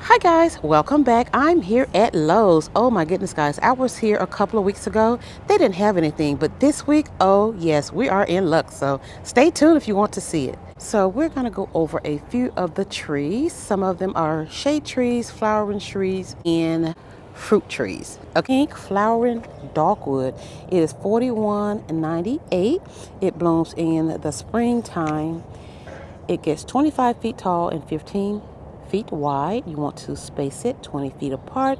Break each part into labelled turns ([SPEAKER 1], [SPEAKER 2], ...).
[SPEAKER 1] Hi guys, welcome back. I'm here at Lowe's. Oh my goodness guys, I was here a couple of weeks ago. They didn't have anything, but this week, oh yes, we are in luck. So stay tuned if you want to see it. So we're gonna go over a few of the trees. Some of them are shade trees, flowering trees, and fruit trees. A pink flowering dogwood. It is $41.98. It blooms in the springtime. It gets 25 feet tall and 15 feet wide. You want to space it 20 feet apart.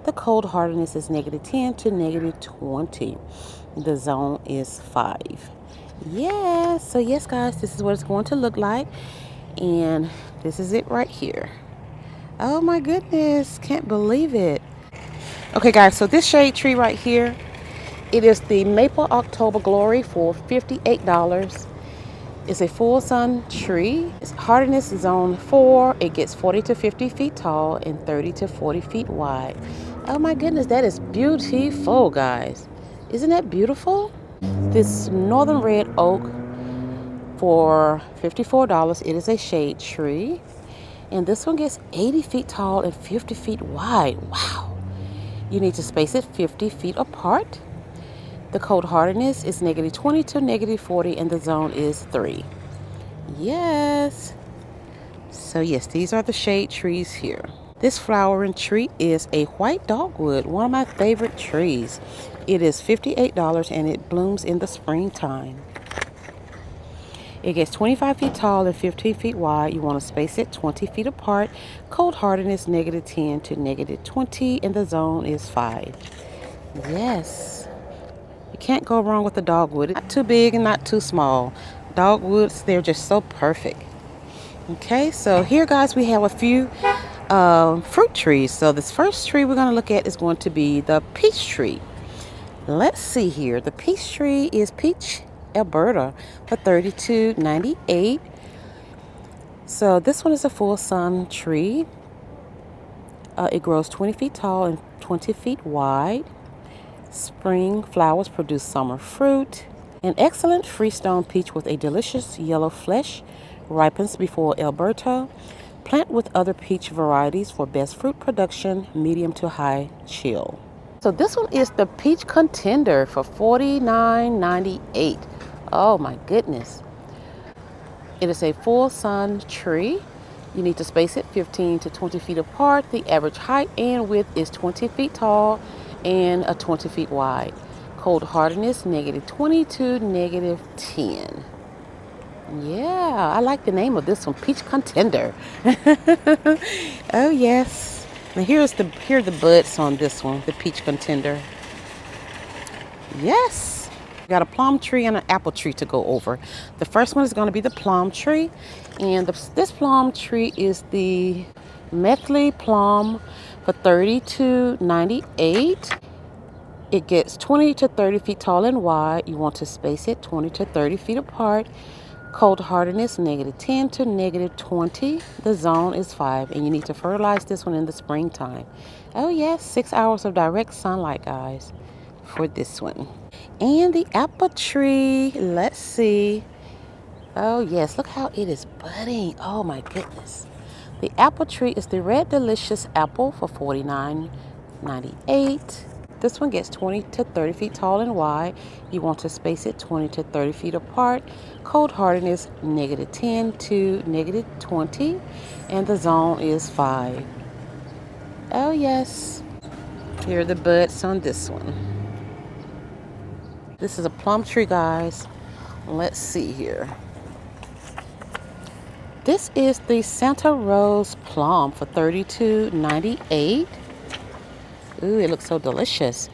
[SPEAKER 1] The cold hardness is -10 to -20. The zone is 5. Yes, so yes guys, this is what it's going to look like. And this is it right here. Oh my goodness, can't believe it. Okay guys, so this shade tree right here, it is the Maple October Glory for $58. It's a full sun tree. Its hardiness is zone 4. It gets 40 to 50 feet tall and 30 to 40 feet wide. Oh my goodness, that is beautiful, guys. Isn't that beautiful? This northern red oak for $54. It is a shade tree. And this one gets 80 feet tall and 50 feet wide. Wow. You need to space it 50 feet apart. The cold hardness is -20 to -40 and the zone is 3. Yes. So yes, these are the shade trees here. This flowering tree is a white dogwood, one of my favorite trees. It is $58 and it blooms in the springtime. It gets 25 feet tall and 15 feet wide. You want to space it 20 feet apart. Cold hardness -10 to -20 and the zone is 5. Yes. You can't go wrong with the dogwood. It's not too big and not too small. Dogwoods, they're just so perfect. Okay, so here guys, we have a few fruit trees. So this first tree we're going to look at is going to be the peach tree. Let's see here. The peach tree is Peach Alberta for $32.98. So this one is a full sun tree. It grows 20 feet tall and 20 feet wide. Spring flowers produce summer fruit. An excellent freestone peach with a delicious yellow flesh ripens before Alberta. Plant with other peach varieties for best fruit production, medium to high chill. So this one is the Peach Contender for $49.98. Oh my goodness. It is a full sun tree. You need to space it 15 to 20 feet apart. The average height and width is 20 feet tall and 20 feet wide. Cold hardness -20 to -10. Yeah, I like the name of this one, Peach Contender. Oh yes. Now here are the buds on this one, the Peach Contender. Yes. We got a plum tree and an apple tree to go over. The first one is going to be the plum tree, and this plum tree is the Methley plum for $32.98. It gets 20 to 30 feet tall and wide. You want to space it 20 to 30 feet apart. Cold hardness -10 to -20. The zone is 5, and you need to fertilize this one in the springtime. Oh yes, 6 hours of direct sunlight, guys, for this one. And the apple tree, let's see. Oh yes, look how it is budding. Oh my goodness. The apple tree is the Red Delicious apple for $49.98. This one gets 20 to 30 feet tall and wide. You want to space it 20 to 30 feet apart. Cold hardness -10 to -20, and the zone is 5. Oh yes. Here are the buds on this one. This is a plum tree, guys. Let's see here. This is the Santa Rose plum for $32.98. Ooh, it looks so delicious.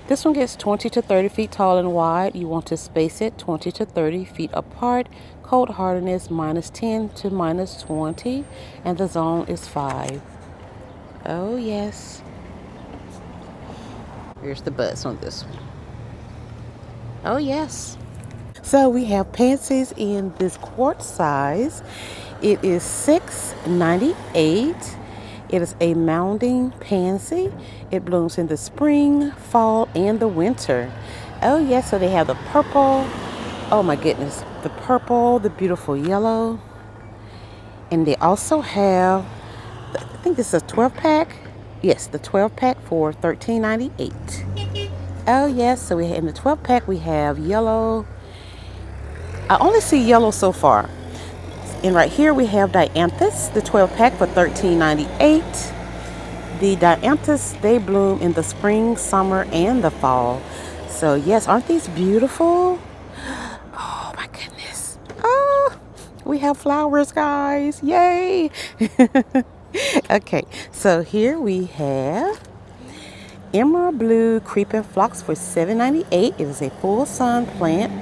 [SPEAKER 1] This one gets 20 to 30 feet tall and wide. You want to space it 20 to 30 feet apart. Cold hardness -10 to -20, and the zone is 5. Oh yes. Here's the buds on this one. Oh yes. So we have pansies in this quart size. It is $6.98. It is a mounding pansy. It blooms in the spring, fall, and the winter. Oh yes, so they have the purple. Oh my goodness. The purple, the beautiful yellow. And they also have think this is a 12 pack. Yes, the 12 pack for $13.98. Oh yes, so in the 12 pack we have yellow. I only see yellow so far. And right here we have dianthus, the 12 pack for $13.98. The dianthus, they bloom in the spring, summer, and the fall. So yes, aren't these beautiful? Oh my goodness. Oh, we have flowers, guys. Yay. Okay, so here we have emerald blue creeping phlox for $7.98. It is a full sun plant.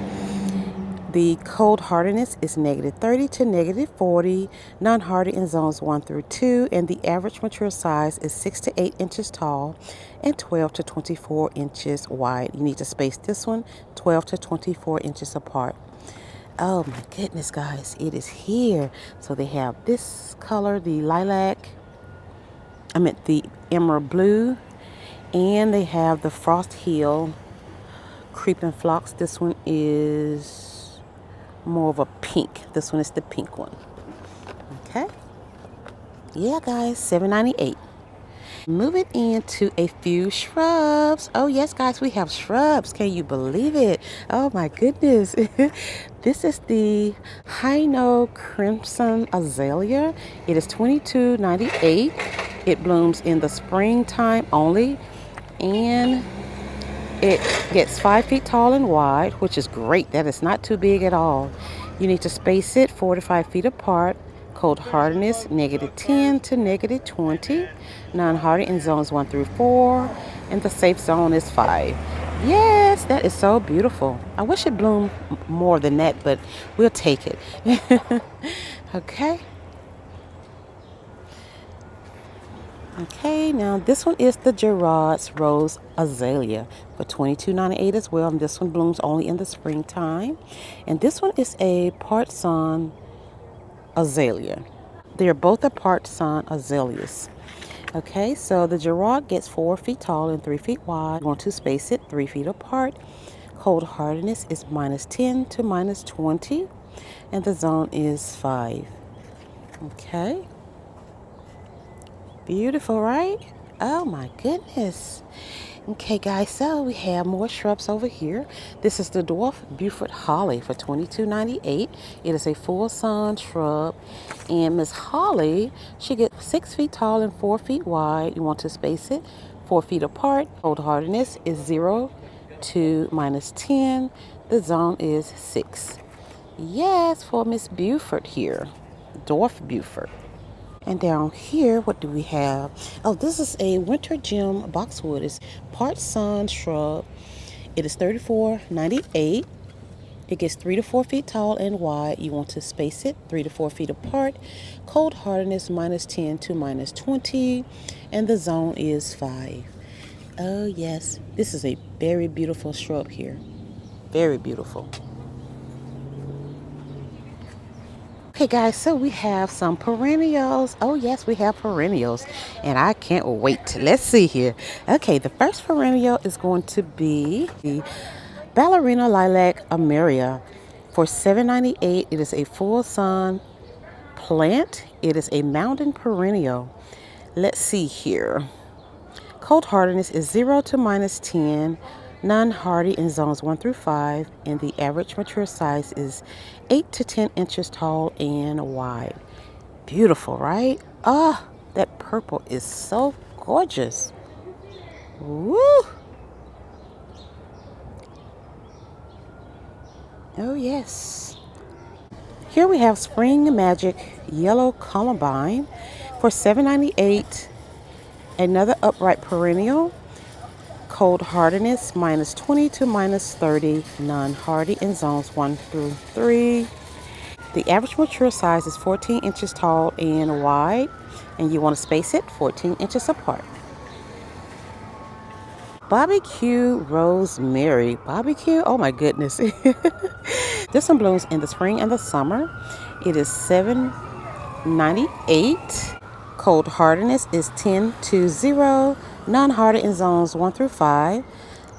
[SPEAKER 1] The cold hardiness is -30 to -40, non-hardy in zones 1 through 2, and the average mature size is 6 to 8 inches tall and 12 to 24 inches wide. You need to space this one 12 to 24 inches apart. Oh my goodness, guys, it is here. So they have this color, the the emerald blue, and they have the frost heel creeping phlox. This one is more of a pink. This one is the pink one. Okay. Yeah, guys, $7.98. Moving into a few shrubs. Oh yes, guys, we have shrubs. Can you believe it? Oh my goodness. This is the Hino Crimson Azalea. It is $22.98. It blooms in the springtime only, and it gets 5 feet tall and wide, which is great. That is not too big at all. You need to space it 4 to 5 feet apart. Cold hardiness, -10 to -20. Non-hardy in zones 1 through 4. And the safe zone is 5. Yes, that is so beautiful. I wish it bloomed more than that, but we'll take it. Okay. Okay, now this one is the Gerard's Rose Azalea for $22.98 as well. And this one blooms only in the springtime. And this one is a part sun azalea. They are both a part sun azaleas. Okay, so the Gerard gets 4 feet tall and 3 feet wide. You want to space it 3 feet apart. Cold hardiness is -10 to -20. And the zone is 5. Okay. Beautiful, right? Oh my goodness. Okay, guys, so we have more shrubs over here. This is the dwarf Beaufort holly for $22.98. It is a full sun shrub, and Miss Holly, she gets 6 feet tall and 4 feet wide. You want to space it 4 feet apart. Cold hardiness is 0 to -10. The zone is 6. Yes, for Miss Beaufort here, dwarf Beaufort. And down here, what do we have? Oh, this is a winter gem boxwood. It's part sun shrub. It is $34.98. It gets 3 to 4 feet tall and wide. You want to space it 3 to 4 feet apart. Cold hardiness -10 to -20, and the zone is 5. Oh yes, this is a very beautiful shrub here. Very beautiful. Okay, guys, so we have some perennials. Oh yes, we have perennials, and I can't wait. Let's see here. Okay, the first perennial is going to be the ballerina lilac Ameria for $7.98. It is a full sun plant. It is a mountain perennial. Let's see here. Cold hardiness is 0 to -10. Non-hardy in zones 1 through 5, and the average mature size is 8 to 10 inches tall and wide. Beautiful, right? Ah, that purple is so gorgeous. Woo! Oh yes. Here we have Spring Magic Yellow Columbine for $7.98. Another upright perennial. Cold hardiness -20 to -30, non-hardy in zones 1 through 3. The average mature size is 14 inches tall and wide, and you want to space it 14 inches apart. Barbecue Rosemary. Barbecue? Oh my goodness. This one blooms in the spring and the summer. It is $7.98. Cold hardiness is 10 to 0. Non-hardy in zones 1 through 5.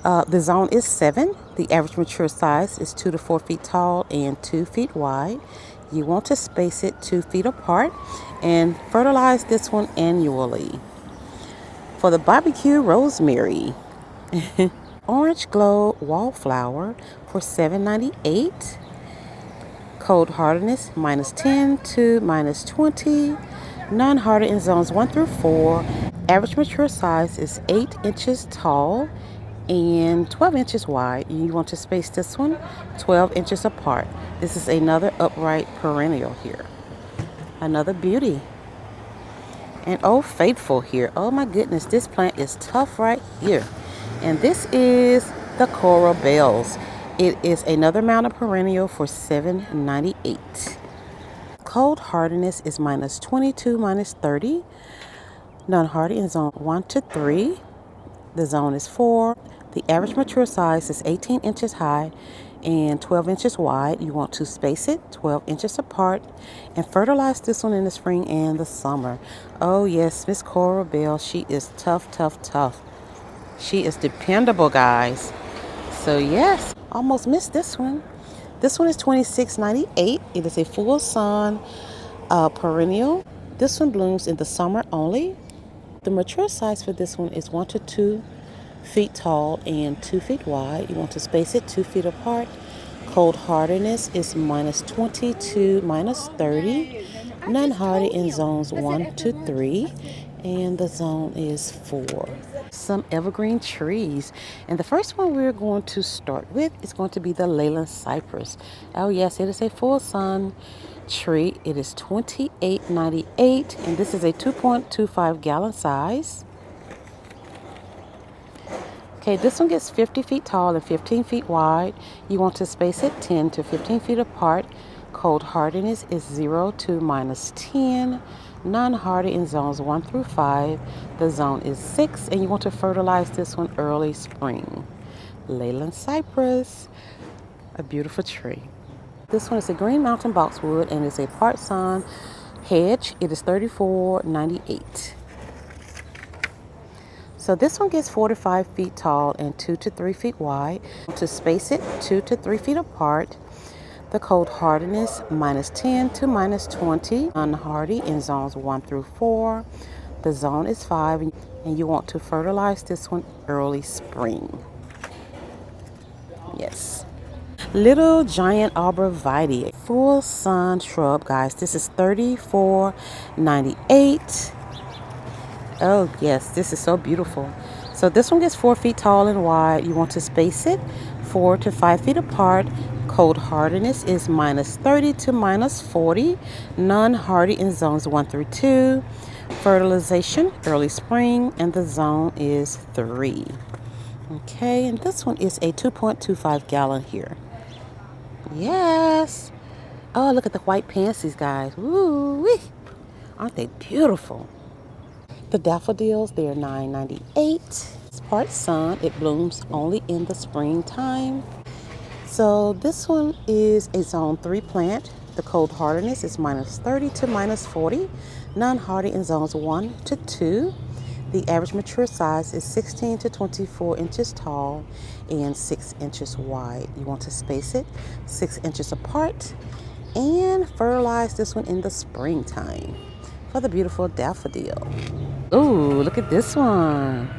[SPEAKER 1] The zone is 7. The average mature size is 2 to 4 feet tall and 2 feet wide. You want to space it 2 feet apart and fertilize this one annually. For the barbecue rosemary, orange glow wallflower for $7.98. Cold hardiness -10 to -20. Non-hardy in zones 1 through 4. Average mature size is 8 inches tall and 12 inches wide. You want to space this one 12 inches apart. This is another upright perennial here. Another beauty. And oh, faithful here. Oh my goodness, this plant is tough right here. And this is the coral bells. It is another mountain perennial for $7.98. Cold hardiness is -20 to -30. Non-hardy in zone 1 to 3. The zone is 4. The average mature size is 18 inches high and 12 inches wide. You want to space it 12 inches apart and fertilize this one in the spring and the summer. Oh yes, Miss Coral Bell, she is tough, tough, tough. She is dependable, guys. So yes, almost missed this one. This one is $26.98. It is a full sun perennial. This one blooms in the summer only. The mature size for this one is 1 to 2 feet tall and 2 feet wide. You want to space it 2 feet apart. Cold hardiness is -20 to -30. Non-hardy in zones 1 to 3. And the zone is 4. Some evergreen trees. And the first one we're going to start with is going to be the Leyland cypress. Oh yes, it is a full sun tree. It is $28.98, and this is a 2.25 gallon size. Okay, this one gets 50 feet tall and 15 feet wide. You want to space it 10 to 15 feet apart. Cold hardiness is 0 to -10. Non-hardy in zones 1 through 5. The zone is 6, and you want to fertilize this one early spring. Leyland cypress, a beautiful tree. This one is a green mountain boxwood and it's a part sun hedge. It is $34.98. So this one gets 45 feet tall and 2 to 3 feet wide. To space it 2 to 3 feet apart. The cold hardiness -10 to -20. Unhardy in zones 1 through 4. The zone is 5, and you want to fertilize this one early spring. Yes. Little giant arborvitae, full sun shrub, guys. This is $34.98. Oh yes, this is so beautiful. So this one gets 4 feet tall and wide. You want to space it 4 to 5 feet apart. Cold hardiness is -30 to -40. Non-hardy in zones 1 through 2. Fertilization early spring, and the zone is 3. Okay, and this one is a 2.25 gallon here. Yes. Oh, look at the white pansies, guys. Woo-wee. Aren't they beautiful? The daffodils, they're $9.98. It's part sun. It blooms only in the springtime. So this one is a zone 3 plant. The cold hardiness is -30 to -40. Non-hardy in zones 1 to 2. The average mature size is 16 to 24 inches tall and 6 inches wide. You want to space it 6 inches apart and fertilize this one in the springtime for the beautiful daffodil. Ooh, look at this one.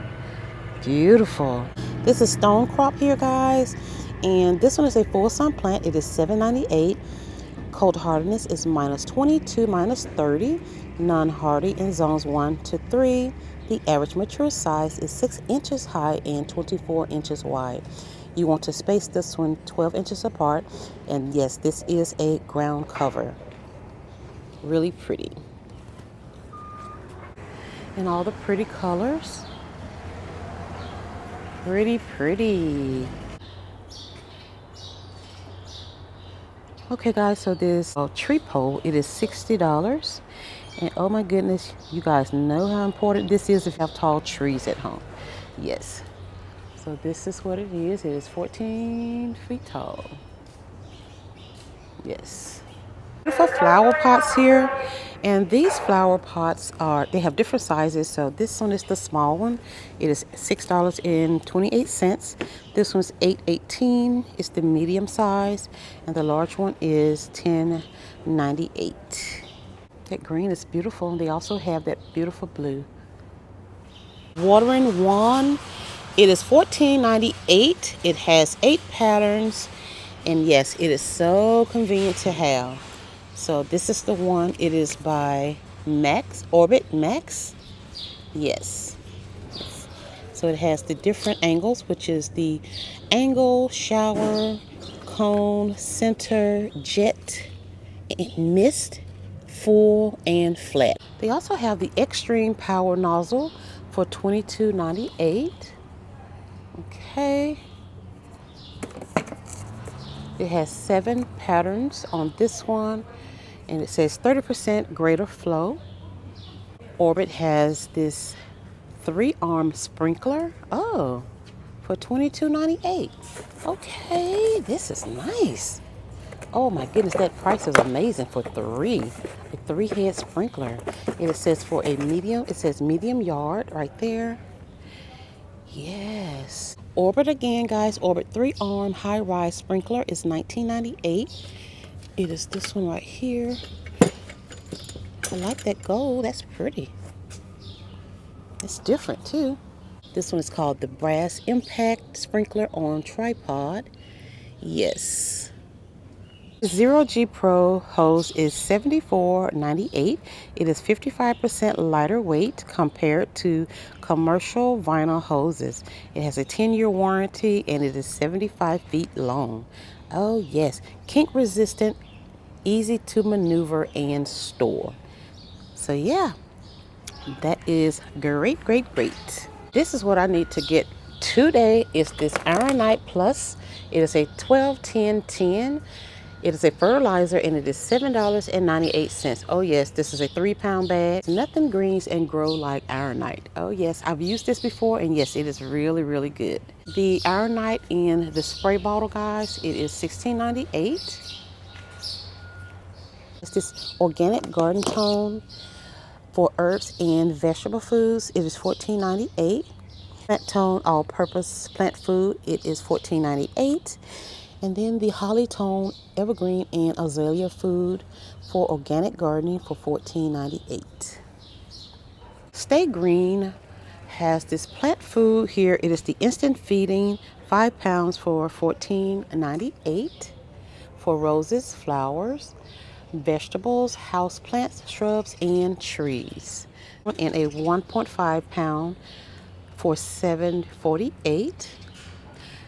[SPEAKER 1] Beautiful. This is stone crop here, guys. And this one is a full sun plant. It is $7.98. Cold hardiness is -20 to -30. Non-hardy in zones 1 to 3. The average mature size is 6 inches high and 24 inches wide. You want to space this one 12 inches apart. And yes, this is a ground cover. Really pretty. And all the pretty colors. Pretty, pretty. Okay, guys, so this tree pole, it is $60. And oh my goodness, you guys know how important this is if you have tall trees at home. Yes. So this is what it is. It is 14 feet tall. Yes. Beautiful flower pots here. And these flower pots they have different sizes. So this one is the small one. It is $6.28. This one's $8.18. It's the medium size. And the large one is $10.98. That green is beautiful. They also have that beautiful blue. Watering wand. It is $14.98. It has 8 patterns. And yes, it is so convenient to have. So this is the one. It is by Orbit Max. Yes. So it has the different angles, which is the angle, shower, cone, center, jet, mist, full, and flat. They also have the extreme power nozzle for $22.98. Okay. It has 7 patterns on this one, and it says 30% greater flow. Orbit has this 3-arm sprinkler. Oh, for $22.98. Okay, this is nice. Oh my goodness, that price is amazing for 3. A 3-head sprinkler. And it says for a medium, it says medium yard right there. Yes. Orbit again, guys. Orbit 3-arm high-rise sprinkler is $19.98. It is this one right here. I like that gold. That's pretty. It's different too. This one is called the Brass Impact Sprinkler on Tripod. Yes. 0G Pro hose is $74.98. It is 55% lighter weight compared to commercial vinyl hoses. It has a 10-year warranty and it is 75 feet long. Oh yes, kink resistant, easy to maneuver and store. So yeah, that is great, great, great. This is what I need to get today. It's this Ironite Plus. It is a 12-10-10. It is a fertilizer and it is $7.98. Oh yes, this is a 3-pound bag. Nothing greens and grow like Ironite. Oh yes, I've used this before and yes, it is really, really good. The Ironite in the spray bottle, guys, it is $16.98. It's this organic garden tone for herbs and vegetable foods. It is $14.98. Plant tone all-purpose plant food. It is $14.98. And then the Holly Tone Evergreen and Azalea Food for organic gardening for $14.98. Stay Green has this plant food here. It is the instant feeding 5 pounds for $14.98 for roses, flowers, vegetables, house plants, shrubs, and trees. And a 1.5 pound for $7.48.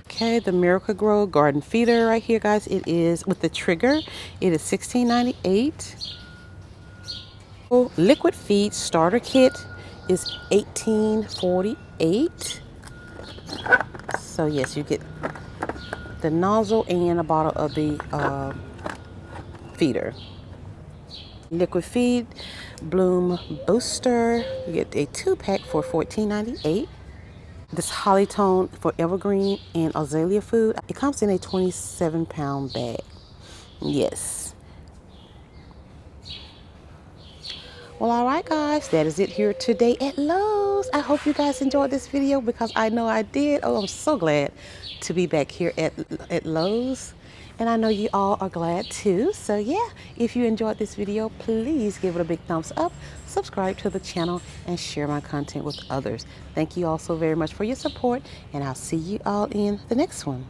[SPEAKER 1] Okay, the Miracle Grow Garden Feeder right here, guys. It is with the trigger. It is $16.98. Liquid Feed Starter Kit is $18.48. So yes, you get the nozzle and a bottle of the feeder. Liquid Feed Bloom Booster. You get a 2-pack for $14.98. This Holly Tone for Evergreen and Azalea Food. It comes in a 27-pound bag. Yes. Well, all right, guys. That is it here today at Lowe's. I hope you guys enjoyed this video because I know I did. Oh, I'm so glad to be back here at Lowe's. And I know you all are glad too. So yeah, if you enjoyed this video, please give it a big thumbs up, subscribe to the channel, and share my content with others. Thank you all so very much for your support, and I'll see you all in the next one.